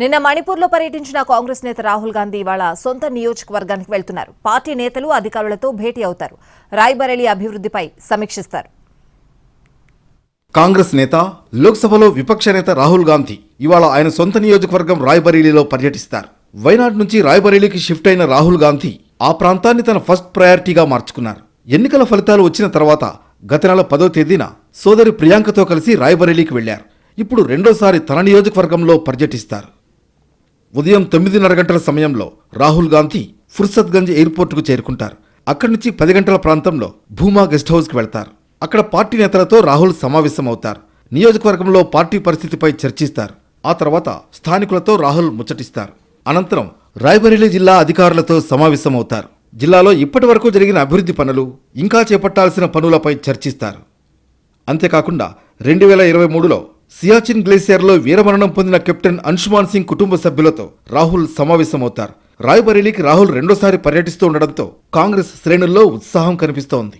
నిన్న మణిపూర్లో పర్యటించిన కాంగ్రెస్ నేత రాహుల్ గాంధీ ఇవాళ సొంత నియోజకవర్గానికి వెళ్తున్నారు. పార్టీ నేతలు అధికారులతో భేటీ అవుతారు. రాయ్బరేలీ అభివృద్ధిపై సమీక్షిస్తారు. కాంగ్రెస్ నేత, లోక్సభలో విపక్ష నేత రాహుల్ గాంధీ ఇవాళ ఆయన సొంత నియోజకవర్గం రాయ్బరేలీలో పర్యటిస్తారు. వైనాడ్ నుంచి రాయ్బరేలీకి షిఫ్ట్ అయిన రాహుల్ గాంధీ ఆ ప్రాంతాన్ని తన ఫస్ట్ ప్రయారిటీగా మార్చుకున్నారు. ఎన్నికల ఫలితాలు వచ్చిన తర్వాత గత నెల 10వ తేదీన సోదరి ప్రియాంకతో కలిసి రాయ్బరేలీకి వెళ్లారు. ఇప్పుడు రెండోసారి తన నియోజకవర్గంలో పర్యటిస్తారు. ఉదయం 9:30 గంటల సమయంలో రాహుల్ గాంధీ ఫుర్సత్గంజ్ ఎయిర్పోర్టుకు చేరుకుంటారు. అక్కడి నుంచి 10 గంటల ప్రాంతంలో భూమా గెస్ట్ హౌస్కి వెళ్తారు. అక్కడ పార్టీ నేతలతో రాహుల్ సమావేశమవుతారు. నియోజకవర్గంలో పార్టీ పరిస్థితిపై చర్చిస్తారు. ఆ తర్వాత స్థానికులతో రాహుల్ ముచ్చటిస్తారు. అనంతరం రాయ్బరేలీ జిల్లా అధికారులతో సమావేశమవుతారు. జిల్లాలో ఇప్పటి వరకు జరిగిన అభివృద్ధి పనులు, ఇంకా చేపట్టాల్సిన పనులపై చర్చిస్తారు. అంతేకాకుండా 2023లో సియాచిన్ గ్లేసియర్లో వీరమరణం పొందిన కెప్టెన్ అంశుమాన్ సింగ్ కుటుంబ సభ్యులతో రాహుల్ సమావేశమవుతారు. రాయ్బరేలీకి రాహుల్ రెండోసారి పర్యటిస్తూ ఉండడంతో కాంగ్రెస్ శ్రేణుల్లో ఉత్సాహం కనిపిస్తోంది.